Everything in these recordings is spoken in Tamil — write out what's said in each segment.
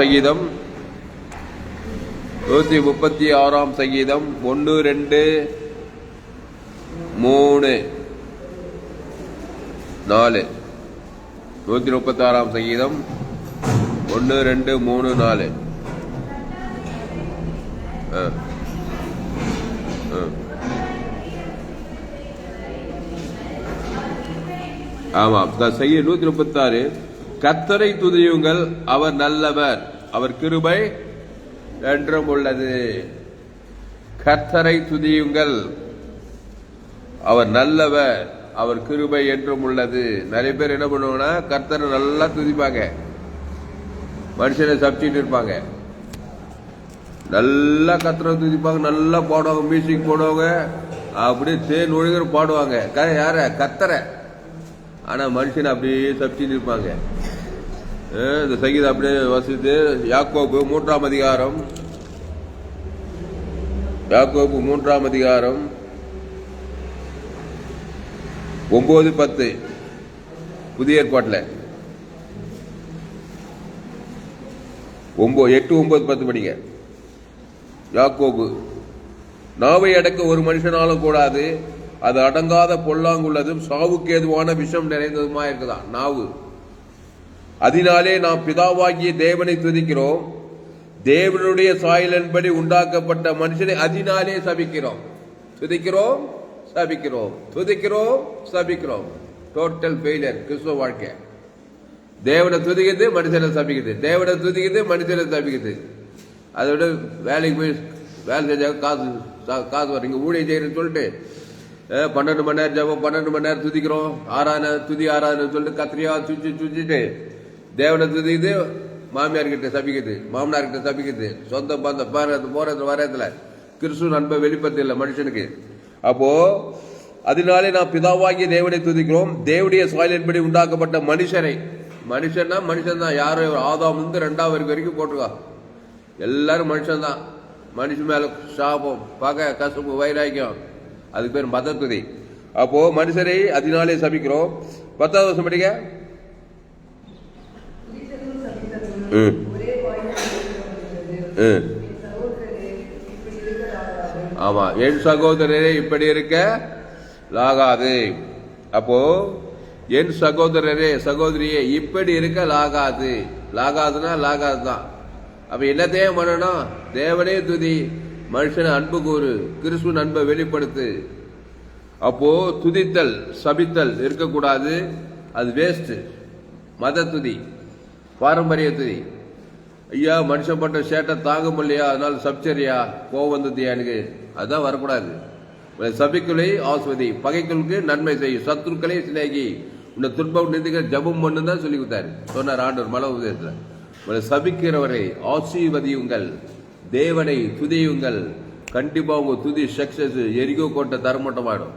சங்கீதம் 136 சங்கீதம் 1 2 3 4 136 சங்கீதம் 1 2 3 4 ஆமாம். சங்கீதம் 136 கர்த்தரை துதியுங்கள், அவர் நல்லவர், அவர் கிருபை என்றும் உள்ளது. கர்த்தரை துதியுங்கள், அவர் நல்லவர், அவர் கிருபை என்றும் உள்ளது. நிறைய பேர் என்ன பண்ணுவாங்கன்னா கர்த்தரை நல்லா துதிப்பாங்க, மனுஷனை சப்சிட்டு இருப்பாங்க. நல்லா கர்த்தரை துதிப்பாங்க, நல்லா பாடுவாங்க, மியூசிக் போடுவாங்க, அப்படியே தேன் ஒழுகிற பாடுவாங்க. யார? கர்த்தரை. ஆனா மனுஷன் அப்படியே சப்சிட்டு இருப்பாங்க. இந்த சங்கீதம் அப்படியே வசித்து யாக்கோபு 3 அதிகாரம், யாக்கோபு 3 அதிகாரம் 9 10 புதிய ஏற்பாட்டில் 8 9 10 படிங்க. யாக்கோபு நாவை அடக்க ஒரு மனுஷனாலும் கூடாது, அது அடங்காத பொல்லாங்குள்ளதும் சாவுக்கு ஏதுவான விஷம் நிறைந்ததுமா இருக்குதான் நாவு. அதனாலே நாம் பிதாவாகிய தேவனை துதிக்கிறோம், தேவனுடைய சாயலின்படி உண்டாக்கப்பட்ட மனுஷனை அதனாலே சபிக்கிறோம். துதிக்கிறோம், சபிக்கிறோம், துதிக்கிறோம், சபிக்கிறோம். டோட்டல் ஃபெயிலியர் கிறிஸ்துவ வாழ்க்கை. தேவனை துதிக்குது, மனுஷனை சபிக்குது, தேவனை துதிக்குது, மனுஷனை சபிக்குது. அதோட வேலைக்கு போய் வேலை செஞ்சாங்க, காசு வர்றீங்க, ஊழியம் செய்யறேன்னு சொல்லிட்டு 12 மணி நேரம் ஜபம், 12 மணி நேரம் துதிக்கிறோம், ஆராதனை சொல்லிட்டு கத்திரியா சுச்சிட்டு தேவனை துதிக்குது, மாமியார் கிட்ட சபிக்குது, மாமனார் கிட்ட சபிக்குது, சொந்த பந்த போறது வரதுல கிறிஸ்து நண்பை வெளிப்படுத்த இல்லை மனுஷனுக்கு. அப்போ அதனாலே நான் பிதாவாகிய தேவனை துதிக்கிறோம், தேவனுடைய சாயலின்படி உண்டாக்கப்பட்ட மனுஷனை. மனுஷன்னா மனுஷன் தான். யாரும் ஆதாம் இருந்து 2வது வரைக்கும் போட்டுருக்கா, எல்லாரும் மனுஷன் தான். மனுஷன் மேல சாபம், பகை, கசப்பு, வைராக்கியம், அதுக்கு பேர் மத துதி. அப்போ மனுஷரை அதனாலே சபிக்கிறோம். 10வது வருஷம் படிக்க. ஆமா, என் சகோதரரே இப்படி இருக்க லாகாது. அப்போ என் சகோதரரே சகோதரியே இப்படி இருக்க லாகாது. லாகாதுன்னா லாகாது தான். அப்ப என்னத்தையும் பண்ணணும்? தேவனே துதி, மனுஷனை அன்பு கூறு, கிறிஸ்துவின் அன்பை வெளிப்படுத்து. அப்போ துதித்தல் சபித்தல் இருக்கக்கூடாது, அது வேஸ்ட். மத துதி, பாரம்பரிய துதி. ஐயா மனுஷன் பண்ற சேட்டை தாங்க முடியலையா, அதனால சப்சரியா, கோவம் வந்ததியா எனக்கு, அதுதான் வரக்கூடாது. சபிக்குலை ஆஸ்வதி, பகைகளுக்கு நன்மை செய்யும், சத்துருக்களை சிநேகி, உன்னை துன்பம் நிந்திக்கிற ஜபம் பண்ணு தான் சொல்லி கொடுத்தாரு, சொன்னார் ஆண்டவர் மலை உதயத்தில். சபிக்கிறவரை ஆசீர்வதியுங்கள், தேவனை துதியுங்கள். கண்டிப்பா உங்க துதி சக்சஸ். எரிகோ கோட்டை தரமட்டமாயிடும்.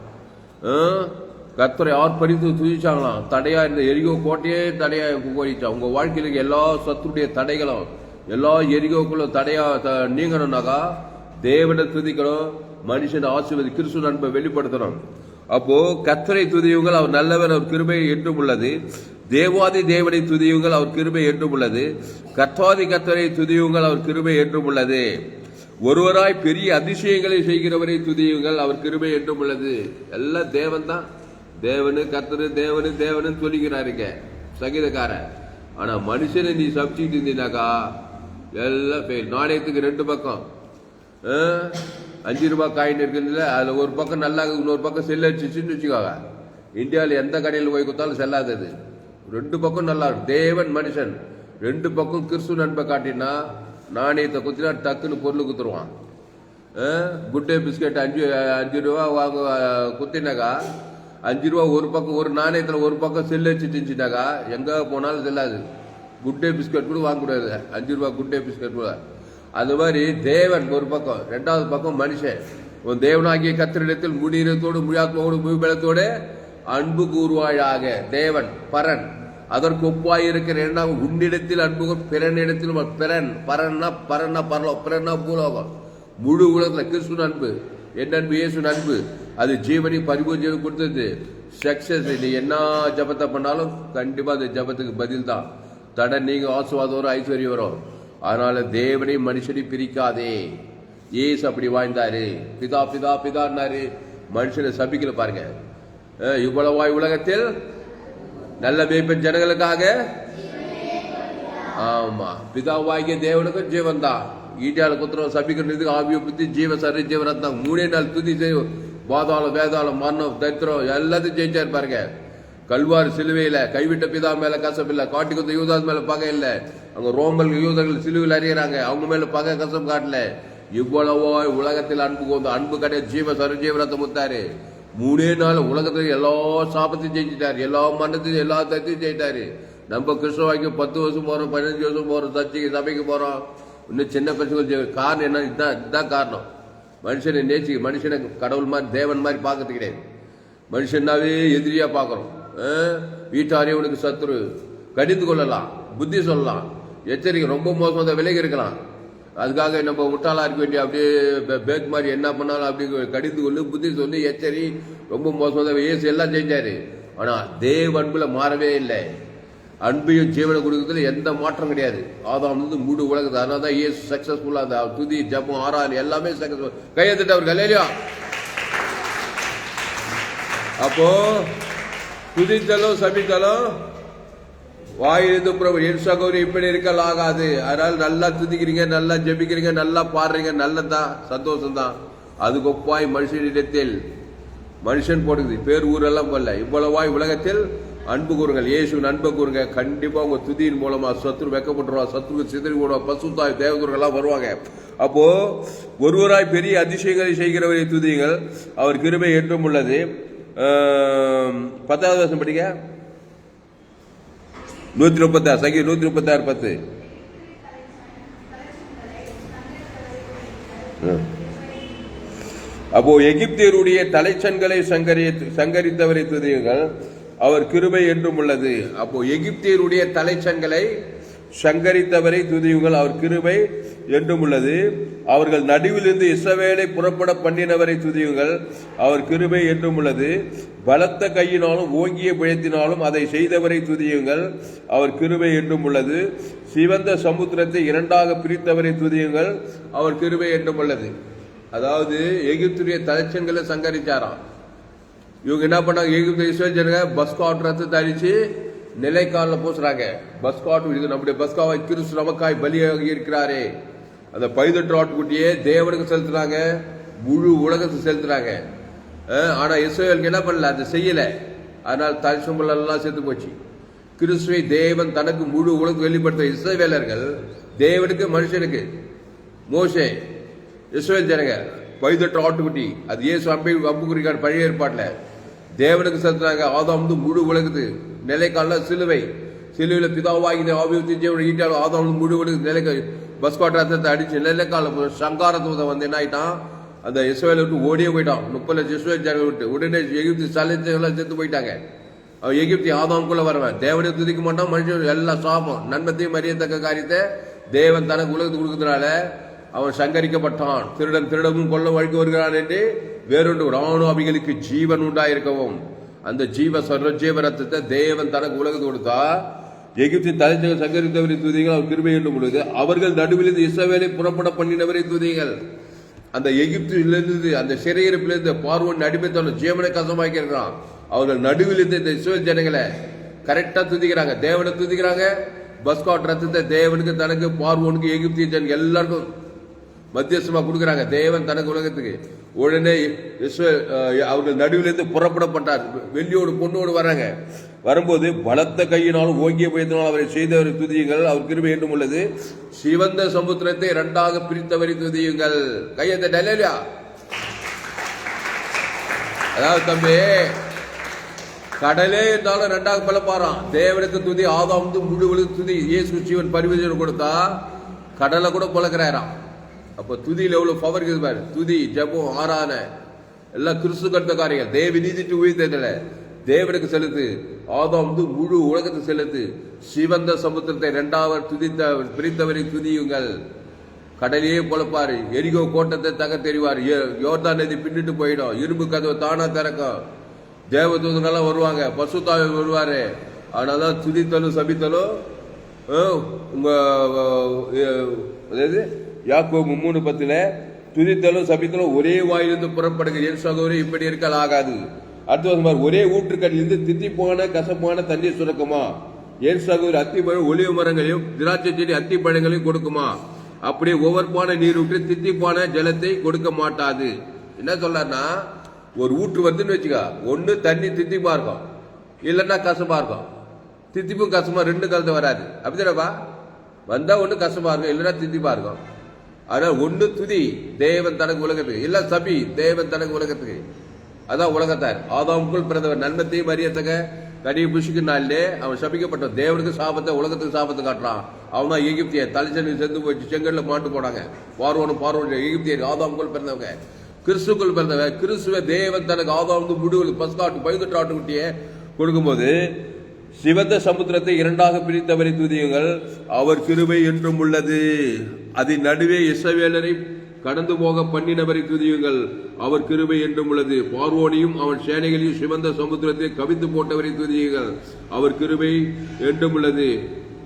கர்த்தரை ஆர்ப்பரித்து துதிச்சாங்களாம், தடையா இருந்த எரிகோ கோட்டையே தடையா போயிடுச்சா. உங்க வாழ்க்கையில எல்லா சத்துடைய தடைகளும், எல்லா எரிகோக்களும் தடையா நீங்கணும்னாக்கா தேவனை துதிக்கணும், மனுஷன் ஆசீர்வதி, கிறிஸ்து நண்பை வெளிப்படுத்தணும். அப்போ கர்த்தரை துதியுங்கள், அவர் நல்லவர், அவர் கிருபை என்றும் உள்ளது. தேவாதி தேவனை துதியுங்கள், அவர் கிருபை என்றும் உள்ளது. கர்த்தாதி கர்த்தரை துதியுங்கள், அவர் கிருபை என்றும் உள்ளது. ஒருவராய் பெரிய அதிசயங்களை செய்கிறவரை துதியுங்கள், அவர் கிருபை என்றும் உள்ளது. எல்லாம் தேவன் தான். தேவனு கர்த்தரு தேவனு தேவனு சொல்லிக்கிறாருங்க சங்கீதக்காரன். ஆனா மனுஷனை நீ சப்சிட்டு இருந்தீனாக்கா எல்லாம் ஃபெயில். நாணயத்துக்கு 2 பக்கம். 5 ரூபாய் காயின் இருக்குல்ல, அதுல ஒரு பக்கம் நல்லா, இன்னொரு பக்கம் செல்லடிச்சுன்னு வச்சுக்கோங்க. இந்தியாவில் எந்த கடையில் போய் கொடுத்தாலும் செல்லாதது. 2 பக்கம் நல்லா இருக்கும். தேவன் மனுஷன் 2 பக்கம் கிறிஸ்து நண்பை காட்டினா நாணயத்தை குத்தினா டக்குன்னு பொருள் குத்துருவான். குட்டே பிஸ்கெட் 5 ரூபா வாங்க குத்தினாக்கா 5 ரூபா ஒரு பக்கம், ஒரு நாணயத்தில் ஒரு பக்கம் செல்லு வச்சுட்டுச்சுனாக்கா எங்க போனாலும் செல்லாது. குட்டே பிஸ்கெட் கூட வாங்கக்கூடாது, 5 ரூபா குட்டே பிஸ்கெட் கூட. அது மாதிரி தேவன் ஒரு பக்கம், 2வது பக்கம் மனுஷன். உன் தேவனாகிய கர்த்தரிடத்தில் முடியிறத்தோடு முழாத்தோடு முழுபலத்தோடு அன்பு கூறுவாயாக. தேவன் பரன், அதற்கு ஒப்பாய் இருக்கிற 2வது உன்னிடத்தில் அன்பு, பிறனிடத்தில் பிறன். பரன்னா பரலோகம், பிறன்னா பூலோகம். முழு உலகத்தில் கிறிஸ்து அன்பு, என் அன்பு இயேசு அன்பு, அது ஜீவனை பரிபூர்ண கொடுத்தது. சக்சஸ். நீ என்ன ஜபத்தை பண்ணாலும் கண்டிப்பா அந்த ஜபத்துக்கு பதில் தான். தடை நீங்க, ஆசுவாதம் வரும், ஐஸ்வர்யம் வரும். அதனால தேவனை மனுஷனை பிரிக்காதே. ஏசு அப்படி வாழ்ந்தாரு. பிதா பிதா பிதான்னாரு, மனுஷனை சபிக்கல பாருங்க. இவ்வளவாய் உலகத்தில் நல்ல மேய்ப்பன் ஜனங்களுக்காக. ஆமா, பிதாவாகிய தேவனுக்கும் ஜீவன் தான். ஈட்டியால குத்திரம் சபிக்கிறதுக்கு ஆவியை பத்தி ஜீவ சரி ஜீவரத்தான் 3 நாள் துதி செய்யும். பாதாளம் வேதாளம் மரணம் தரித்திரம் எல்லாத்தையும் ஜெயிச்சாரு பாருங்க. கல்வார் சிலுவையில கைவிட்ட பிதா மேல கசப்பு இல்ல, காட்டி குத்த யூதாஸ் மேல பகை இல்ல. அங்க ரோமல் யூதர்கள் சிலுவையில் அறியறாங்க, அவங்க மேல பகை கசப்பு காட்டல. இவ்வளவோ உலகத்தில் அன்பு கொண்டு அன்பு கிடையாது. ஜீவ சரி ஜீவரத்தை முத்தாரு. 3 நாள் உலகத்துல எல்லா சாபத்தையும் ஜெயிச்சிட்டாரு, எல்லா மன்னத்தையும் எல்லா தத்தையும் ஜெயிட்டாரு. நம்ம கிறிஸ்தவாய்க்கு 10 வருஷம் போறோம், 15 வருஷம் போறோம், சபைக்கு போறோம். இன்னும் சின்ன பசங்க காரணம் என்ன? இதுதான் காரணம். மனுஷனை நேசி, மனுஷனை கடவுள் மாதிரி தேவன் மாதிரி பார்க்கறது கிடையாது. மனுஷனாவே எதிரியா பார்க்கறோம். வீட்டாரே உனக்கு சத்துரு, கடிந்து கொள்ளலாம், புத்தி சொல்லலாம், எச்சரிக்கை, ரொம்ப மோசமாக விலகி இருக்கலாம். அதுக்காக நம்ம முட்டாளா இருக்க வேண்டிய அப்படியே பேக் மாதிரி என்ன பண்ணாலும் அப்படி கடிந்து கொள்ளு, புத்தி சொல்லி எச்சரி, ரொம்ப மோசமாக இயேசு எல்லாம் செஞ்சாரு. ஆனா தேவ அன்புல மாறவே இல்லை. அன்பையும் ஜீவனை கொடுக்கறதுல எந்த மாற்றம் கிடையாது. ஆதாம் வந்து முழு உலகத்து. அதனால தான் இயேசு சக்சஸ்ஃபுல்லா அந்த துதி ஜபம் ஆராதனை எல்லாமே சக்சஸ்ஃபுல். கையெழுத்து அவர் கலையிலையா. அப்போ துதித்தலும் சபித்தலும் வாயிலிருந்து பிரபு என் சகோதரி இப்படி இருக்கல் ஆகாது. அதனால நல்லா துதிக்கிறீங்க, நல்லா ஜபிக்கிறீங்க, நல்லா பாடுறீங்க, நல்லதான், சந்தோஷம் தான். அதுக்கு ஒப்பாய் மனுஷனிடத்தில் மனுஷன் போடுது பேர் ஊரெல்லாம் போல. இவ்வளவாய் உலகத்தில் அன்பு கூறுங்கள், இயேசு அன்பு கூறுங்க. கண்டிப்பா உங்க துதியின் மூலமா சத்துரு வெக்கப்பட்டுருவா, சத்துரு சிதறி போடுவா, பசுத்தாய் தேவதூர்கள்லாம் வருவாங்க. அப்போ ஒருவராய் பெரிய அதிசயங்களை செய்கிறவரை துதியுங்கள், அவர் கிருபை என்றும் உள்ளது. 10வது வருஷம் படிக்க 136 சங்கி 136 10. அப்போ எகிப்தியருடைய தலைச்சன்களை சங்கரித்தவரை துதியுங்கள், அவர் கிருபை என்றும் உள்ளது. அப்போ எகிப்தியருடைய தலைச்சன்களை சங்கரித்தவரை துதியுங்கள், அவர் கிருபை என்றும் உள்ளது. அவர்கள் நடுவிலிருந்து இஸ்ரவேலை புறப்பட பண்ணினவரை துதியுங்கள், அவர் கிருபை என்றும் உள்ளது. பலத்த கையினாலும் ஓங்கிய புயத்தினாலும் அதை செய்தவரை துதியுங்கள், அவர் கிருபை என்றும் உள்ளது. சிவந்த சமுத்திரத்தை 2ஆக பிரித்தவரை துதியுங்கள், அவர் கிருபை என்றும் உள்ளது. அதாவது எகிப்துடைய தலைச்சன்களை சங்கரிச்சாராம். இவங்க என்ன பண்ணாங்க? எகிப்து இஸ்ரேல் ஜனங்க பஸ்காட் ரத்தத்தை அழிச்சு நிலைக்காலில் பூசுறாங்க. பஸ்காட் இது நம்முடைய பஸ்காவை கிறிஸ்து நமக்காய் பலியாக இருக்கிறாரே. அந்த பைதட்டு ஆட்டுக்குட்டியே தேவனுக்கு செலுத்துறாங்க, முழு உலகத்துக்கு செலுத்துறாங்க. ஆனா இஸ்ரேலுக்கு என்ன பண்ணல, அதை செய்யல. அதனால தலைச்சம்பல் எல்லாம் செத்து போச்சு. கிறிஸ்துவை தேவன் தனக்கு முழு உலகம் வெளிப்படுத்த இஸ்ரவேலர்கள் தேவனுக்கு மனுஷனுக்கு. மோசே இஸ்ரேல் ஜனங்க பைதட்டு ஆட்டுக்குட்டி, அது இயேசு அம்பு குறிக்கார் பழைய ஏற்பாட்டில் தேவனுக்கு செலுத்துறாங்க. ஆதாம் வந்து முழு உலகத்து நிலைக்கால சிலுவையில பிதாவாகின ஆவியத்தின் ஈட்டால் ஆதாம் முழு உலகத்து நிலைக்க பஸ்காட் ரத்தத்தை அடிச்சு நிலைக்கால சங்காரத்தை வந்து என்ன ஆயிட்டான், அந்த இஸ்ரேலை விட்டு ஓடியே போயிட்டான். 30 லட்சம் இஸ்ரேல் ஜனங்களை விட்டு. உடனே எகிப்து சலைச்செல்லாம் செத்து போயிட்டாங்க. அவன் எகிப்தி ஆதாமுக்குள்ள வரவன் தேவனை துதிக்க மாட்டான். மனுஷன் எல்லாம் சாபம். நன்மத்தையும் அறியத்தக்க காரியத்தை தேவன் தனக்கு உலகத்துக்கு கொடுக்கறதுனால அவன் சங்கரிக்கப்பட்டான். திருடமும் கொல்ல வழிக்கு வருகிறான் என்று வேறொன்று ராணுவ அவைகளுக்கு ஜீவன் உண்டாயிருக்கவும் அந்த ஜீவ ரத்தத்தை தேவன் தனக்கு உலகத்து கொடுத்தா. எகிப்தின் தலைச்சக சங்கரித்தவரை துதிகள், அவர் கிருபை என்று பொழுது அவர்கள் நடுவில் இஸ்ரவேலை புறப்பட பண்ணினவரை துதிகள். அந்த எகிப்திலிருந்து அந்த சிறையிருப்பிலிருந்து பார்வோன் அடிமைத்தான ஜீவனை கசமாக்கி இருக்கிறான். அவர்கள் நடுவில் இருந்து இந்த இஸ்ரவேல் ஜனங்களை கரெக்டா துதிக்கிறாங்க, தேவனை துதிக்கிறாங்க. பஸ்காட் ரத்தத்தை தேவனுக்கு தனக்கு பார்வோனுக்கு எகிப்திய ஜனங்க எல்லாருக்கும் மத்தியஸ்தமா கொடுக்குறாங்க. தேவன் தனக்கு உலகத்துக்கு. உடனே அவர்கள் நடுவிலிருந்து புறப்படப்பட்டார். வெள்ளியோடு பொண்ணோடு வராங்க. வரும்போது பலத்த கையினாலும் ஓங்கிய பயத்தினால் அவரை செய்தவரை துதியுங்கள், அவர் கிருபை என்றும் உள்ளது. சிவந்த சமுத்திரத்தை 2ஆக பிரித்தவரை துதியுங்கள். கையத்தை டலையா. அதாவது தம்பி, கடலே இருந்தாலும் 2ஆக பிளப்பாராம். தேவனுக்கு துதி. ஆதாம் வந்து முழு துதி. இயேசு ஜீவன் பரிவர்த்தனை கொடுத்தா கடலை கூட பிளக்கிறாராம். அப்ப துதியில் எவ்வளவு பவர் இருக்குது பாரு. துதி ஜபம் ஆராதனை எல்லாம் கிறிஸ்து கட்ட காரியங்கள். தேவ நீதிட்டு உயிர்த்ததில்ல, தேவனுக்கு செலுத்து. ஆதாம் வந்து முழு உலகத்துக்கு செலுத்து. சிவந்த சமுத்திரத்தை 2ஆக துதித்த பிரித்தவரை துதியுங்கள். கடலையே பொழப்பாரு. எரிகோ கோட்டத்தை தெரிவாரு. யோர்தான் நதி பின்னிட்டு போயிடும். இரும்பு கதவை தானா திறக்கும். தேவதூதங்கள்லாம் வருவாங்க, பசுத்தாவி வருவாரு. ஆனாதான் துதித்தலும் சபித்தலும் உங்க அதாவது யாக்கோபு 3:10 துதித்தலும் சபித்தலும் ஒரே வாயிலிருந்து புறப்படுகிற என் சகோதரி இப்படி இருக்கல் ஆகாது. அடுத்த ஒரே ஊற்றுக்கண்ணிலிருந்து தித்திப்பான கசப்பான தண்ணீர் சுரக்குமா? என் சகோதரி அத்திப்பழம் ஒளிவு மரங்களையும் திராட்சை செடி அத்திப்பழங்களையும் கொடுக்குமா? அப்படியே ஒவ்வொருப்பான நீர் ஊற்றி தித்திப்பான ஜலத்தை கொடுக்க மாட்டாது. என்ன சொல்றாருன்னா, ஒரு ஊற்று வருதுன்னு வச்சுக்கா, ஒன்னு தண்ணி தித்திப்பா இருக்கும், இல்லைன்னா கசப்பா இருக்கும். தித்திப்பும் கசமா ரெண்டு கலந்து வராது. அப்படிதானப்பா? வந்தா ஒண்ணு கசப்பா இருக்கும், இல்லைன்னா தித்திப்பா இருக்கும். அதனால ஒண்ணு துதி தேவன் தனக்கு உலகத்துக்கு, இல்ல சபி தேவன் தனக்கு உலகத்துக்கு. அதான் உலகத்தார். ஆதாமுக்குள் பிறந்தவர் நன்மத்தையும் அறியத்தக்க கனியை புஷிக்கினாலே அவன் சபிக்கப்பட்டான். தேவனுக்கு சாபத்தை உலகத்துக்கு சாபத்தை காட்டுறான். அவன் தான் எகிப்தியர். தலைச்சனி செத்து போச்சு, செங்கல்ல மாட்டு போனாங்க. பார்வோனும் எகிப்தியர் ஆதாமுக்குள் பிறந்தவங்க. கிறிஸ்துக்குள் பிறந்தவங்க. கிறிஸ்துவ தேவன் தனக்கு ஆதாமுக்கு முடிவு பசுக்காட்டு 18 ஆட்டுக்குட்டியை கொடுக்கும்போது சிவந்த சமுத்திரத்தை இரண்டாக பிரித்தவரை துதியுங்கள், அவர் கிருபை என்றும் உள்ளது. அதன் நடுவே இஸ்ரவேலரை கடந்து போக பண்ணினவரை துதியுங்கள், அவர் கிருபை என்றும் உள்ளது. பார்வோனையும் அவன் சேனைகளையும் சிவந்த சமுத்திரத்தை கவித்து போட்டவரை துதியுங்கள், அவர் கிருபை என்றும் உள்ளது.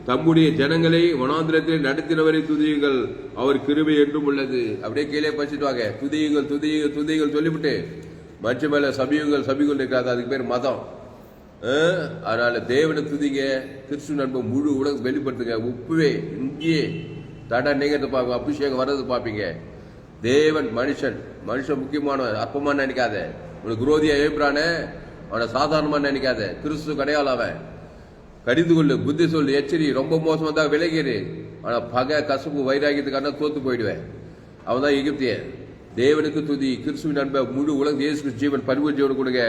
தம்முடைய ஜனங்களை வனாந்திரத்தில் நடத்தினவரை துதியுங்கள், அவர் கிருபை என்றும் உள்ளது. அப்படியே கீழே படிச்சுட்டு வாங்க. துதியுங்கள் துதியுங்கள் துதியுங்கள் சொல்லிவிட்டு மற்ற மேல சபியுங்கள் சபிகள் இருக்காது, அதுக்கு பேர் மதம். அதனால தேவனை துதிங்க, கிறிஸ்து நண்பன் முழு உலகம் வெளிப்படுத்துங்க. உப்புவே இங்கேயே தடை நீங்கிறது பார்ப்பீங்க, அபிஷேகம் வர்றது பார்ப்பீங்க. தேவன் மனுஷன் முக்கியமானவன், அற்பமான நினைக்காத. உனக்கு குரோதியா ஏப்ரான அவனை சாதாரணமா நினைக்காத. கிறிஸ்து கிடையாது. அவன் கடிந்து கொள்ளு, புத்தி சொல்லு, எச்சரி. ரொம்ப மோசமா தான் விலகிடு. ஆனா பகை கசப்பு வைராகியத்துக்கான தோத்து போயிடுவேன். அவன் தான் எகிப்திய. தேவனுக்கு துதி, கிறிஸ்துவின் நண்ப முழு உலகம் இயேசு ஜீவன் பரிவு ஜீவன் கொடுங்க.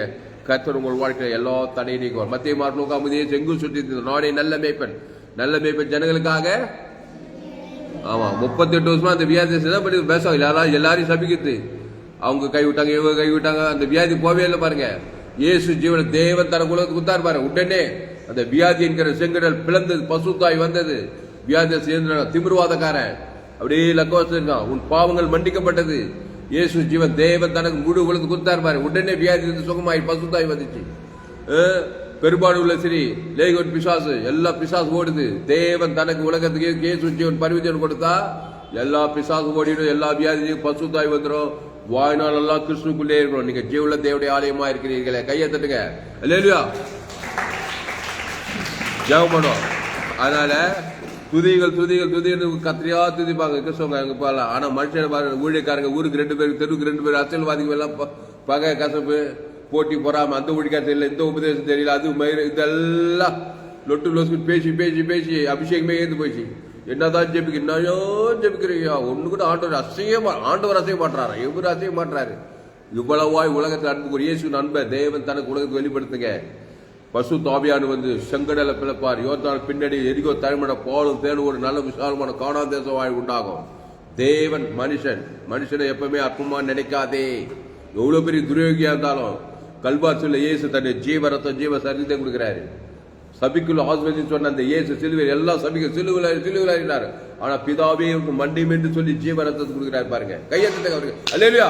கர்த்தர் உங்கள் வாழ்க்கையில் எல்லா தடையும் நீக்குவார். மத்திய மார்க் அமுதியை செங்கு சுற்றி நானே நல்ல மேய்ப்பன் ஜனங்களுக்காக. ஆமா 38 வருஷமா அந்த வியாதி படி பேச எல்லாரையும் சபிக்கிறது. அவங்க கைவிட்டாங்க, இவங்க கைவிட்டாங்க, அந்த வியாதி போவே இல்லை பாருங்க. இயேசு ஜீவன தேவன் தன குலத்துக்கு குத்தார் பாருங்க. உடனே அந்த வியாதி என்கிற செங்கடல் பிளந்தது, பசுத்தாய் வந்தது. வியாதியை சேர்ந்த திமிர்வாதக்காரன் அப்படியே லக்கோசம் இருக்கான். உன் பாவங்கள் மன்னிக்கப்பட்டது. இயேசு ஜீவன் தேவன் தனக்கு முழு உலகத்துக்கு குத்தார் பாரு. உடனே வியாதி சுகமாயி பசுத்தாய் வந்துச்சு. பெரும்பாடு உள்ள சரி லேகோட் பிசாசு எல்லா பிசாசு ஓடுது. தேவன் தனக்கு உலகத்துக்கு இயேசு ஜீவன் பரிவிஜன் கொடுத்தா எல்லா பிசாசு ஓடிடும், எல்லா வியாதியும் பசுத்தாய் வந்துடும். வாய்நாள் எல்லாம் கிறிஸ்துக்குள்ளே இருக்கணும். நீங்க ஜீவுல தேவடைய ஆலயமா இருக்கிறீர்களே, கையை தட்டுங்க. அல்லேலூயா, ஜெபம் பண்ணுவோம். அதனால துதிகள் கத்திரியா துதிப்பாங்க கிறிஸ்தவங்க அங்க போகலாம். ஆனா மனுஷன் ஊழியக்காரங்க ஊருக்கு 2 பேருக்கு, தெருவுக்கு 2 பேர், அரசியல்வாதிகள் எல்லாம் பகை கசப்பு போட்டி போறாம, அந்த ஊழியக்கார தெரியல, இந்த உபதேசம் தெரியல, அது இதெல்லாம் லொட்டு லொசு பேசி பேசி பேசி அபிஷேகமே ஏந்து போயிடுச்சு. என்னதான் ஜெபிக்கிறீங்க ஒண்ணு கூட ஆண்டவர் அசைய மாட்டாரு. எவரு அசைய மாட்டாரு. இவ்வளவாய் உலகத்தில் அன்பு இயேசு நண்ப தேவன் தனக்கு உலகத்தை வெளிப்படுத்துங்க. பசு தாபியானு வந்து செங்கடல பிளப்பார். யோர்தான் பின்னணி எரிகோ தலைமட பாலும் தேனும் ஒரு நல்ல விசாலமான காணாத தேச வாழ் உண்டாகும். தேவன் மனுஷனை எப்பவுமே அற்பமா நினைக்காதே. எவ்வளவு பெரிய துரோகியா இருந்தாலும் கல்வாசில இயேசு தன்னை ஜீவ ரத்தம் ஜீவ சரீரத்தை கொடுக்கிறாரு. சபிக்குள்ள ஆஸ்வதின்னு சொன்ன அந்த இயேசு சிலுவை எல்லாம் சபிக்க சிலுவிலாரு. ஆனா பிதாவே மண்டியும் என்று சொல்லி ஜீவ ரத்தத்தை கொடுக்கிறாரு பாருங்க. கையெழுத்து அவருக்கு அல்லேலூயா.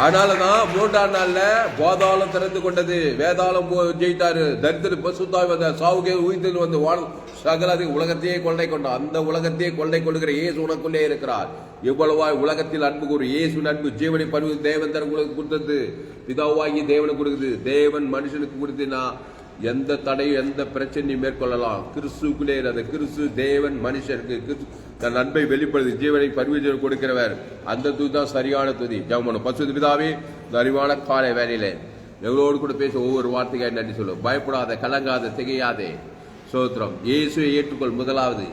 அதனாலதான் 3ஆம் நாள்ல பாதாளம் திறந்து கொண்டது, வேதாளம் ஜெயித்தாரு. தரித்திர பசுத்தாய் வந்த சாவுகே உயிர்த்து வந்து சகலதை உலகத்தையே கொள்ளை கொண்டார். அந்த உலகத்தையே கொள்ளை கொள்ளுகிற இயேசு உனக்குள்ளே இருக்கிறார். எவ்வளவாய் உலகத்தில் அன்பு கூறு இயேசு அன்பு ஜீவனை பருவது தேவன் தர கொடுத்தது. பிதாவாகி தேவனுக்கு கொடுக்குது. தேவன் மனுஷனுக்கு கொடுத்தா எந்த தடையும் எந்த பிரச்சனையும் மேற்கொள்ளலாம். கிறிஸ்துக்குள்ளே அந்த கிறிஸ்து தேவன் மனுஷனுக்கு தன் அன்பை வெளிப்படுத்தி ஜீவனை பரிவர்த்தனை கொடுக்கிறவர். அந்த துதி தான் சரியான துதி. ஜெபம் பசுது பிதாவே, இந்த அறிவான காலை வேலையில எங்களோடு கூட பேச ஒவ்வொரு வார்த்தைக்காக நன்றி சொல்லும். பயப்படாத, கலங்காத, திகையாதே. சோத்திரம். இயேசுவை ஏற்றுக்கொள். முதலாவது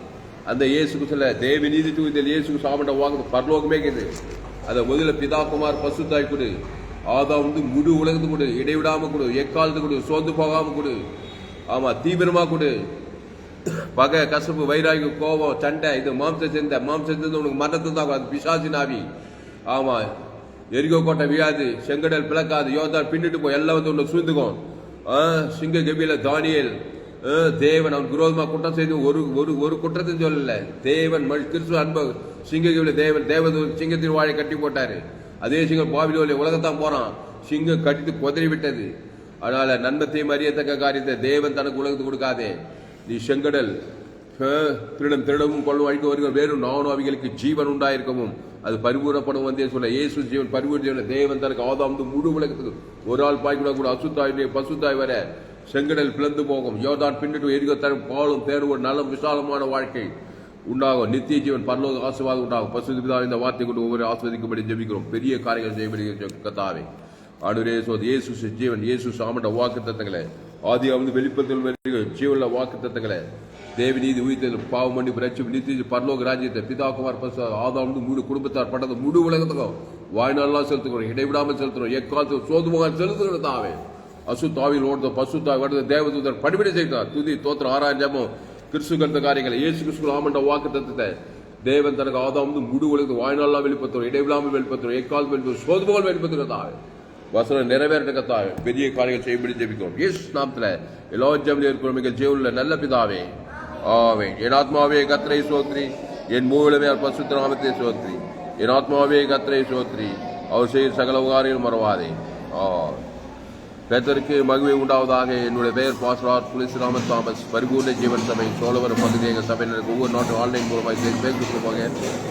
அந்த இயேசுக்கு சொல்ல தேவ நீதி தூதில் இயேசுக்கு சாமண்ட வாங்க பரலோகமே இருக்குது. அதை முதல்ல பிதா குமார் பசுத்தாய் கொடு. ஆதா வந்து முழு உலகத்து கொடு, இடைவிடாம கொடு, எக்காலத்து கொடு, சோர்ந்து போகாம கொடு. ஆமா, தீவிரமா கொடு. பகை கசப்பு வைராகி கோபம் சண்டை இது மாம்சத்தை உனக்கு மரணத்தை தான். அது பிசாசின் ஆவி. ஆமா, எரிகோ கோட்டை வியாது, செங்கடல் பிளக்காது, யோர்தான் பின்னிட்டு போய் எல்லாம் வந்து உன்னை சூழ்ந்துக்கும். சிங்க கபில தானியேல் தேவன் அவன் விரோதமா குற்றம் செய்து ஒரு குற்றத்தையும் சொல்லல. தேவன் கிறிஸ்துவ அன்பு சிங்க கபில தேவன் சிங்கத்தின் வாழை கட்டி போட்டாரு. அதே சிங்கம் பாபிலோனிய உலகத்தான் போறான். சிங்கம் கட்டிட்டு குதறி விட்டது. அதனால நன்மத்தையும் அறியத்தக்க காரியத்தை தேவன் தனக்கு உலகத்துக்கு கொடுக்காதே. நீ செங்கடல் திருடவும் கொள்ளும் அழிக்க வருகிற வேறும் நானும் அவைகளுக்கு ஜீவன் உண்டாயிருக்கவும் அது பரிபூர்ணப்படும் வந்தே சொல்ல இயேசு ஜீவன் பரிபூர்ண தேவன் தனக்கு ஆதாம் முழு உலகத்துக்கு ஒரு ஆள் பாய்க்கூட கூட அசுத்தாய் பசுத்தாய் வர செங்கடல் பிளந்து போகும் யோர்தான் பின்னிட்டு எரிக தரும் பாலும் தேர்வு ஒரு நல்ல விசாலமான வாழ்க்கை உண்டாகும் நித்திய ஜீவன் பரலோக ஆசீர்வாதம் உண்டாகும் பசுபிதாவின் இந்த வார்த்தை கொண்டு ஒவ்வொரு ஆஸ்வதிக்கும்படி ஜெபிக்கிறோம் பெரிய காரியங்கள் செய்யபடி கத்தாவே ஆண்டவரே சோது இயேசு ஜீவன் இயேசு சாமண்ட வாக்கு தத்தங்களை ஆதி வெளிப்பத்தில் ஜீவன வாக்கு தத்தங்களை தேவி நீதி உயிர்த்தல் பாவ மன்னிப்பு ரட்சிப்பு நித்திய பரலோக ராஜ்யத்தை பிதா குமார் ஆதாம் முழு குடும்பத்தார் பட்டது முழு உலகத்துக்கும் வாழ்நாளெல்லாம் செலுத்துக்கிறோம் இடைவிடாமல் செலுத்துறோம் எக்காலத்து சோதுமாக செலுத்துகிறோம் தாவே அசுத்தாவில் ஓடுத பசுத்தாய் வருது தேவதூதர் படிப்படி செய்தார் துதி தோத்திரம் ஆராய்ஞ்சமும் கிறிஸ்து கருத்த காரியங்களை இயேசு கிறிஸ்து ஆமண்ட வாக்கு தத்தத்தை தேவன் தனக்கு ஆதாம் முழு உலகத்து வாழ்நாளெல்லாம் வெளிப்படுத்துறோம் இடைவிடாமல் வெளிப்படுத்துறோம் எக்கால் வெளிப்படுத்தும் சோதுமாக வெளிப்படுத்துகிறதாவே வசனம் நிறைவேறக்கத்தாவே பெரிய காரியங்கள் செய்யும்படி ஜெபிக்கிறோம் இயேசு நாமத்துல எல்லா ஜெபம் இருக்கிற ஜீவனுள்ள நல்ல பிதாவே ஆமென். என் ஆத்மாவே கர்த்தரை ஸ்தோத்திரி, என் மூலமே பரிசுத்த நாமத்தை ஸ்தோத்திரி. என் ஆத்மாவே கர்த்தரை ஸ்தோத்திரி, அவர் செய்யும் சகல உபகாரங்களும் மறவாதே. கர்த்தருக்கு மகிமை உண்டாவதாக. என்னுடைய பெயர் பாஸ்டர் துளசிராம தாமஸ், பரிபூர்ண ஜீவன் சபை சோழவரம் பகுதி. எங்கள் சபையினருக்கு ஒவ்வொரு நாட்டும் ஆன்லைன் மூலமாக ஃபேஸ்புக்கில் போங்க,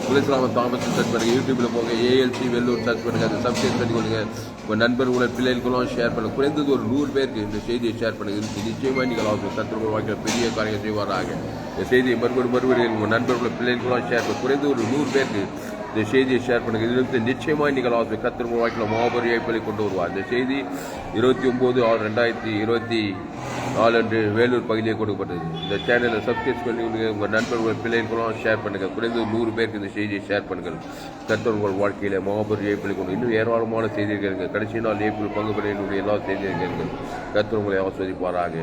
துளசிராம தாமஸ் சர்ச் பண்ணுங்க, யூடியூப்ல போங்க, ஏஎல்சி வெள்ளூர் சர்ச் பண்ணுங்க, அதை சப்ஸ்கிரைப் பண்ணி கொடுங்க. உங்கள் நண்பர் உங்கள் பிள்ளைகளுக்கெல்லாம் ஷேர் பண்ணுங்க. குறைந்தது ஒரு 100 பேருக்கு இந்த செய்தியை ஷேர் பண்ணுங்க. நிச்சயமாக நீங்கள் கர்த்தர் வாழ்க்கையில் பெரிய காரியம் செய்வாராக. இந்த செய்தியை மறுபடியும் உங்கள் நண்பர்கள் பிள்ளைகளுக்கெல்லாம் ஷேர் பண்ணுங்க. குறைந்து ஒரு 100 பேருக்கு இந்த செய்தியை ஷேர் பண்ணுங்க. இதிலிருந்து நிச்சயமாக நீங்கள் கர்த்தர் வாழ்க்கையில் மாபெரும் வாய்ப்புகளை கொண்டு வருவார். இந்த செய்தி 29/6/2024 அன்று வேலூர் பகுதியை கொடுக்கப்பட்டது. இந்த சேனலை சப்ஸ்கிரைப் பண்ணி உங்கள் நண்பர்கள் பிள்ளைகளுக்கெல்லாம் ஷேர் பண்ணுங்க. குறைந்தது 100 பேருக்கு இந்த செய்தியை ஷேர் பண்ணுங்கள். கர்த்தர் உங்கள் வாழ்க்கையில மாபெரும் வாய்ப்புகளை கொண்டு இன்னும் ஏராளமான செய்திகள் கடைசி நாள் ஏப்ரல் பங்கு பெற எல்லா செய்திகள் கர்த்தர் உங்களை ஆஸ்வதிப்பாராக.